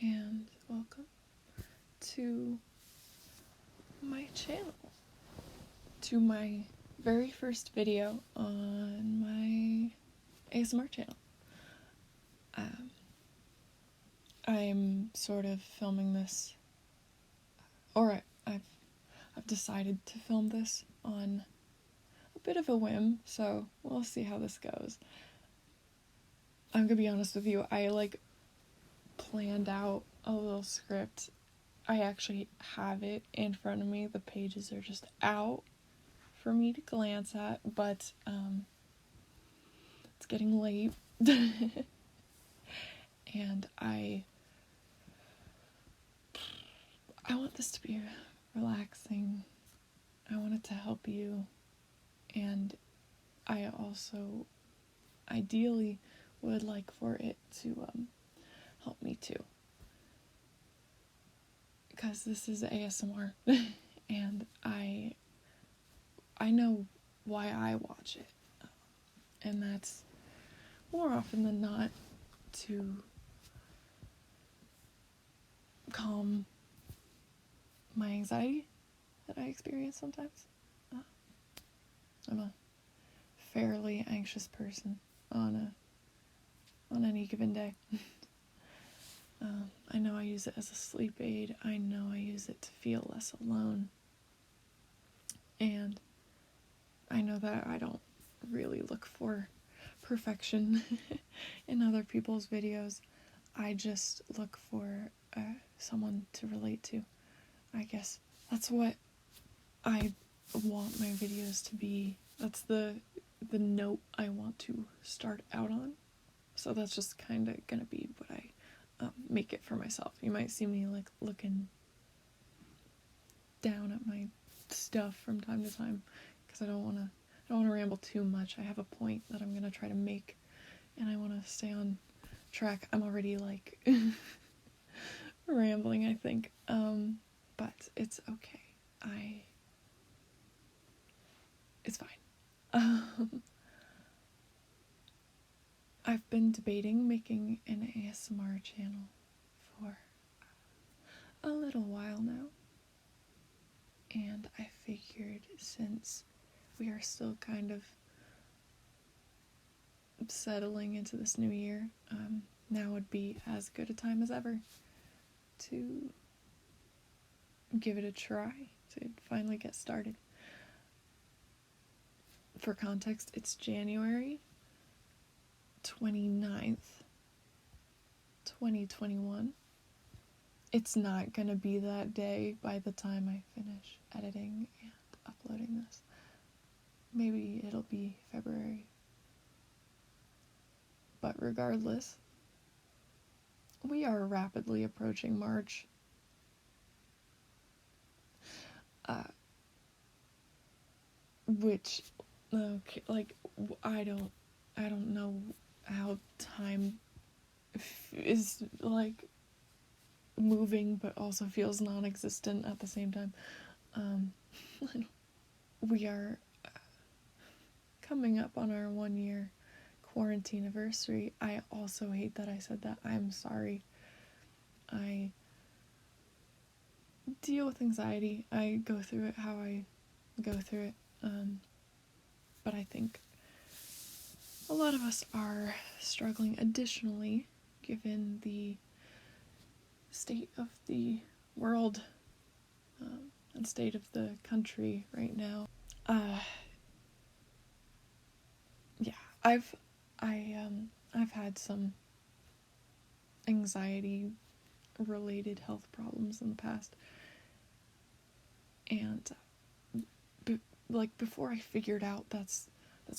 and welcome to my channel, to my very first video on my ASMR channel. I'm sort of filming this, or I've decided to film this on a bit of a whim, so we'll see how this goes. I'm gonna be honest with you, I planned out a little script. I actually have it in front of me. The pages are just out for me to glance at, but it's getting late. And I want this to be relaxing. I want it to help you, and I also ideally would like for it to help me too, because this is ASMR and I know why I watch it, and that's more often than not to calm my anxiety that I experience sometimes. I'm a fairly anxious person on any given day. I know I use it as a sleep aid. I know I use it to feel less alone. And I know that I don't really look for perfection in other people's videos. I just look for someone to relate to. I guess that's what I want my videos to be. That's the note I want to start out on. So that's just kind of gonna be what I make it for myself. You might see me looking down at my stuff from time to time, because I don't want to ramble too much. I have a point that I'm gonna try to make, and I want to stay on track. I'm already rambling, I think, but it's okay. It's fine. I've been debating making an ASMR channel for a little while now, and I figured since we are still kind of settling into this new year, now would be as good a time as ever to give it a try, to finally get started. For context, it's January 29th, 2021. It's not gonna be that day by the time I finish editing and uploading this. Maybe it'll be February. But regardless, we are rapidly approaching March. Which, okay, I don't know how time is moving, but also feels non-existent at the same time. We are coming up on our 1-year quarantine anniversary. I also hate that I said that. I'm sorry. I deal with anxiety. I go through it how I go through it. But I think a lot of us are struggling additionally, given the state of the world and state of the country right now. Yeah, I've had some anxiety related health problems in the past, and before I figured out that's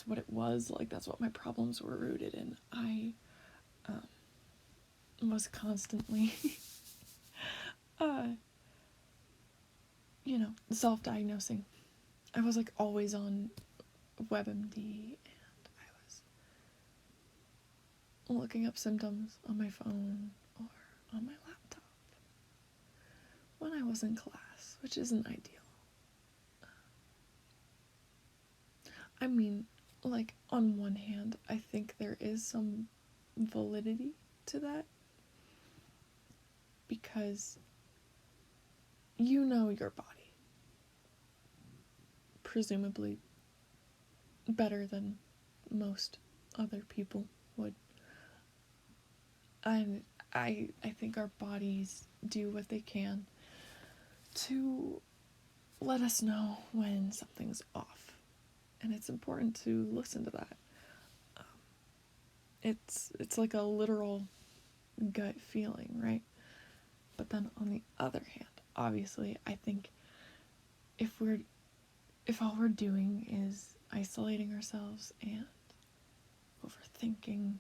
what it was, that's what my problems were rooted in, I was constantly self-diagnosing. I was always on WebMD, and I was looking up symptoms on my phone or on my laptop when I was in class, which isn't ideal. I mean, on one hand, I think there is some validity to that, because you know your body, presumably better than most other people would. And I think our bodies do what they can to let us know when something's off. And it's important to listen to that. It's like a literal gut feeling, right? But then on the other hand, obviously, I think if all we're doing is isolating ourselves and overthinking,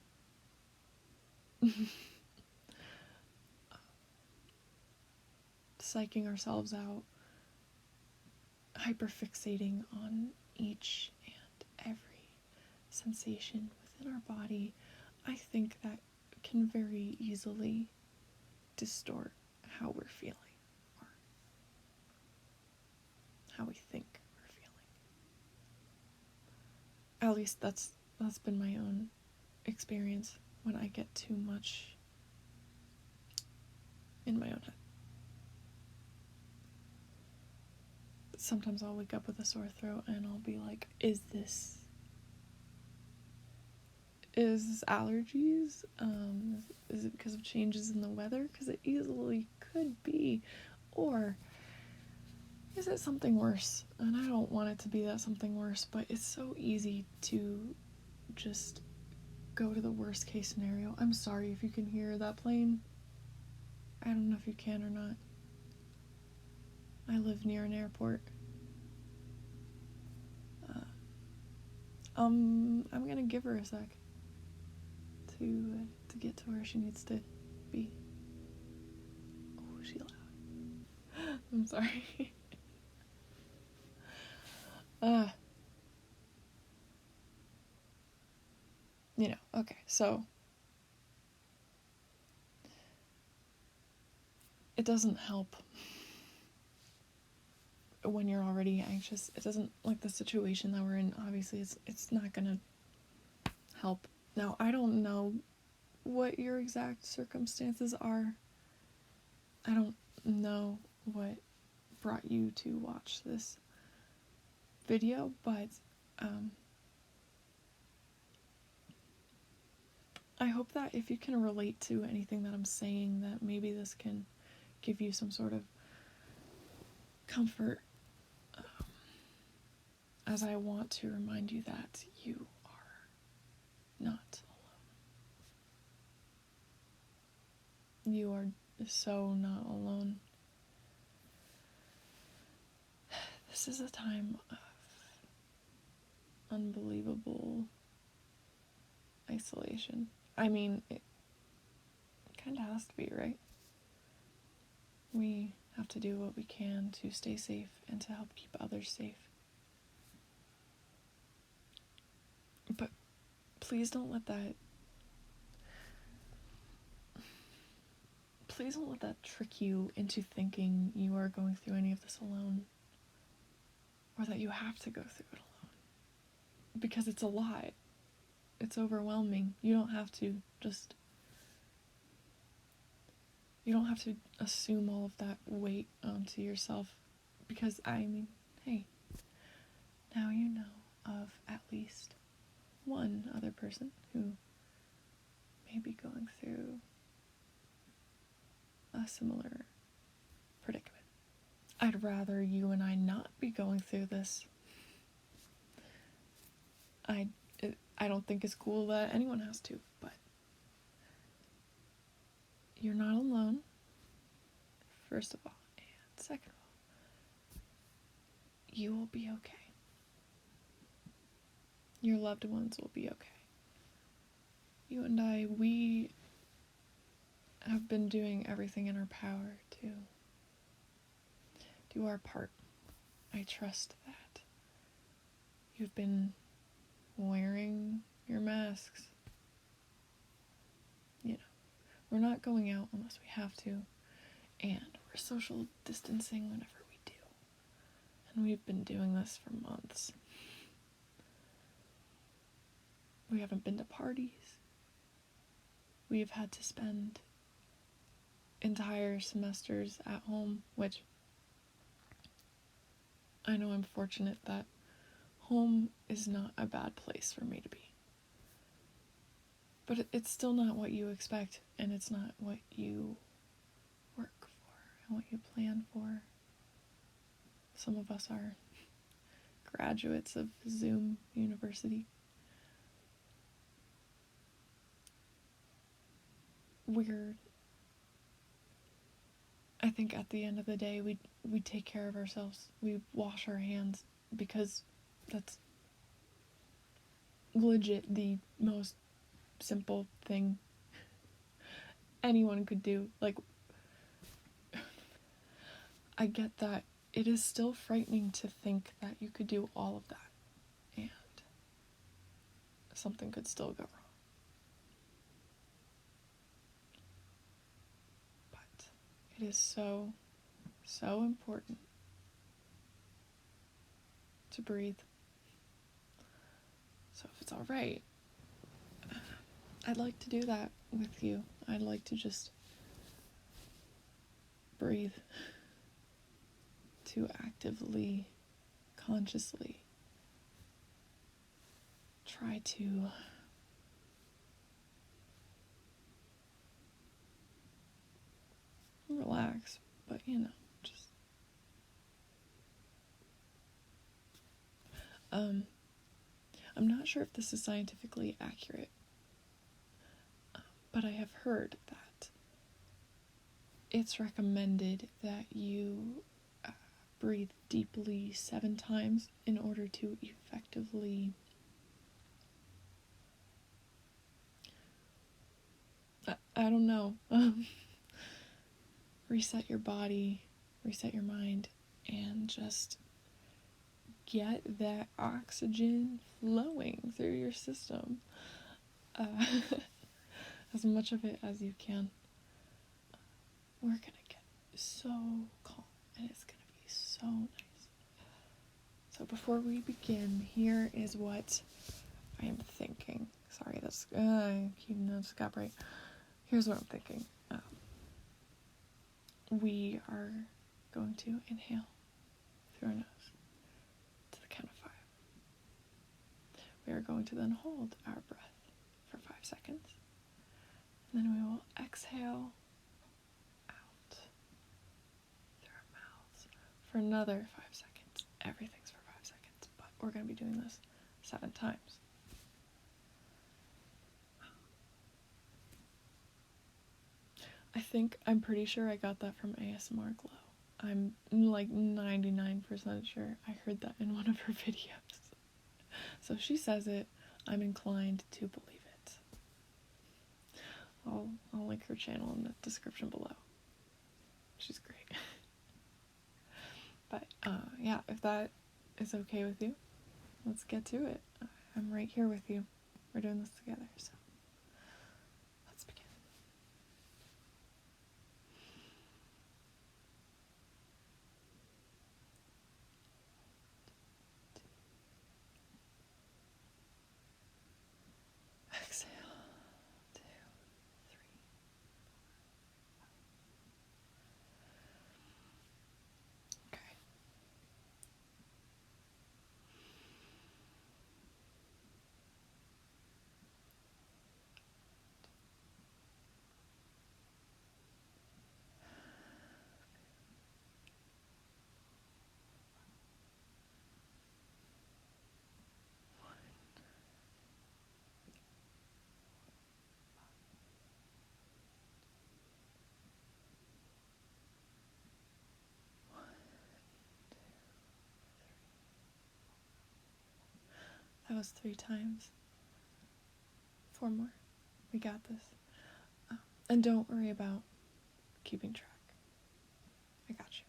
psyching ourselves out, hyperfixating on each and every sensation within our body, I think that can very easily distort how we're feeling, or how we think we're feeling. At least that's been my own experience when I get too much in my own head. Sometimes I'll wake up with a sore throat and I'll be like, is this allergies? Is it because of changes in the weather? Because it easily could be. Or is it something worse? And I don't want it to be that something worse, but it's so easy to just go to the worst case scenario. I'm sorry if you can hear that plane. I don't know if you can or not. I live near an airport. I'm gonna give her a sec to get to where she needs to be. Oh, she loud. I'm sorry. Okay, so it doesn't help when you're already anxious. It doesn't, like the situation that we're in, obviously it's not gonna help. Now, I don't know what your exact circumstances are. I don't know what brought you to watch this video, but I hope that if you can relate to anything that I'm saying, that maybe this can give you some sort of comfort, as I want to remind you that you are not alone. You are so not alone. This is a time of unbelievable isolation. I mean, it kind of has to be, right? We have to do what we can to stay safe and to help keep others safe. But please don't let that trick you into thinking you are going through any of this alone, or that you have to go through it alone. Because it's a lot. It's overwhelming. You don't have to assume all of that weight onto yourself, because I mean, hey, now you know of at least one other person who may be going through a similar predicament. I'd rather you and I not be going through this. I don't think it's cool that anyone has to, but you're not alone, first of all, and second of all, you will be okay. Your loved ones will be okay. You and I, we have been doing everything in our power to do our part. I trust that. You've been wearing your masks. We're not going out unless we have to, and we're social distancing whenever we do. And we've been doing this for months. We haven't been to parties. We have had to spend entire semesters at home, which I know I'm fortunate that home is not a bad place for me to be. But it's still not what you expect, and it's not what you work for and what you plan for. Some of us are graduates of Zoom University. I think at the end of the day, we take care of ourselves. We wash our hands because that's legit the most simple thing anyone could do. Like, I get that it is still frightening to think that you could do all of that and something could still go wrong. But it is so, so important to breathe. So if it's all right, I'd like to do that with you. I'd like to just breathe, to actively, consciously try to relax, but just I'm not sure if this is scientifically accurate, but I have heard that it's recommended that you breathe deeply 7 times in order to effectively I don't know, reset your body, reset your mind, and just get that oxygen flowing through your system. As much of it as you can. We're gonna get so calm, and it's gonna be so nice. So before we begin, here is what I am thinking. Sorry, that's I just got right. Here's what I'm thinking. We are going to inhale through our nose to the count of 5. We are going to then hold our breath for 5 seconds. And then we will exhale out through our mouths for another 5 seconds. Everything's for 5 seconds, but we're going to be doing this 7 times. I'm pretty sure I got that from ASMR Glow. I'm like 99% sure I heard that in one of her videos. So if she says it, I'm inclined to believe it. I'll link her channel in the description below. She's great. But yeah, if that is okay with you, let's get to it. I'm right here with you. We're doing this together, so let's begin. Exhale. 2, 3, 4. Okay. That was 3 times. 4 more. We got this. And don't worry about keeping track. I got you.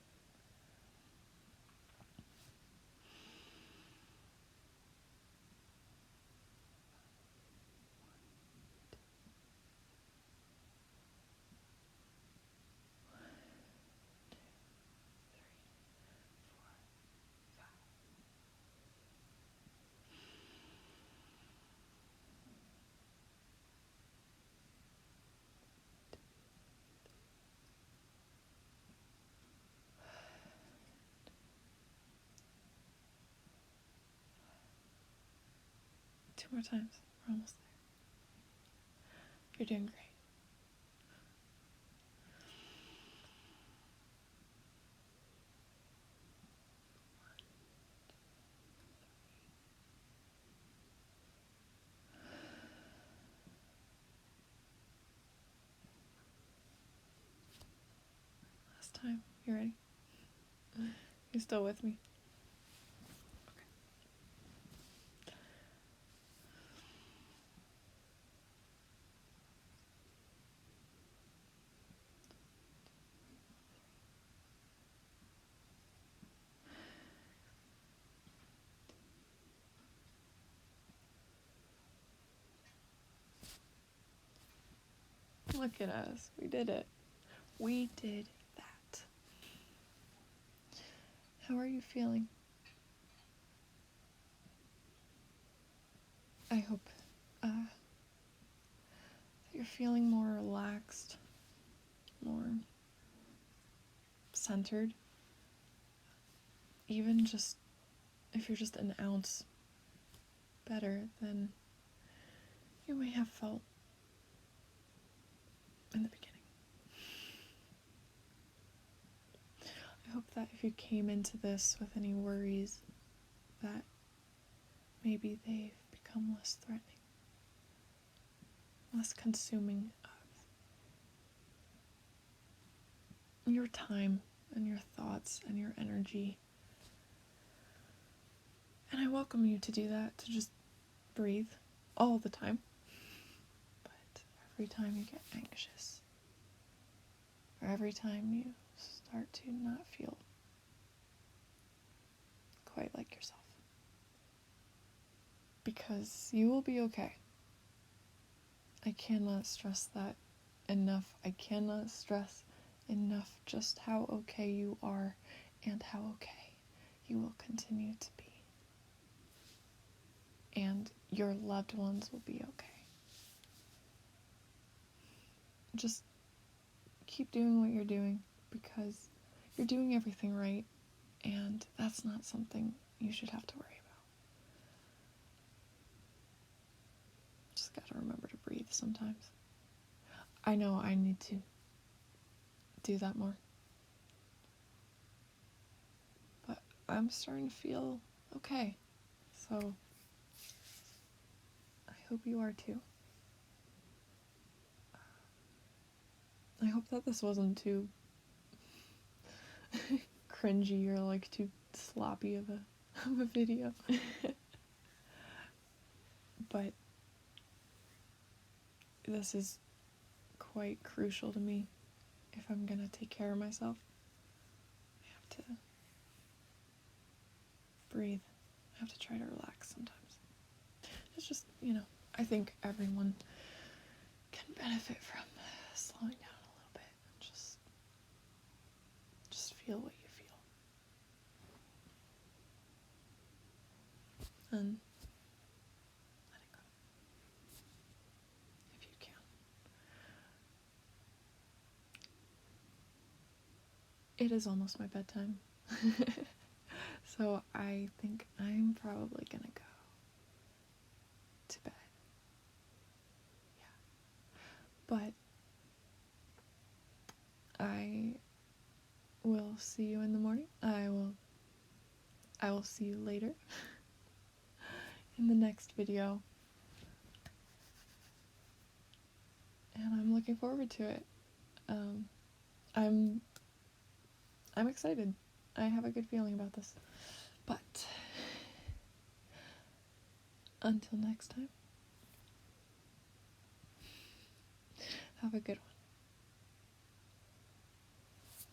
2 more times. We're almost there. You're doing great. Last time. You ready? You still with me? Look at us. We did it. We did that. How are you feeling? I hope that you're feeling more relaxed, more centered. Even just if you're just an ounce better than you may have felt in the beginning. I hope that if you came into this with any worries, that maybe they've become less threatening, less consuming of your time and your thoughts and your energy. And I welcome you to do that, to just breathe all the time. But every time you get anxious, or every time you start to not feel quite like yourself, because you will be okay. I cannot stress that enough. I cannot stress enough just how okay you are and how okay you will continue to be. And your loved ones will be okay. Just keep doing what you're doing, because you're doing everything right, and that's not something you should have to worry about. Just gotta remember to breathe sometimes. I know I need to do that more. But I'm starting to feel okay. So I hope you are too. I hope that this wasn't too cringy or like too sloppy of a video. But this is quite crucial to me. If I'm gonna take care of myself, I have to breathe. I have to try to relax sometimes. It's just, I think everyone can benefit from slowing down a little bit and just feel what you feel. And let it go. If you can. It is almost my bedtime. So I think I'm probably gonna go to bed. Yeah. But I will see you in the morning. I will see you later in the next video. And I'm looking forward to it. I'm excited. I have a good feeling about this. But until next time, have a good one.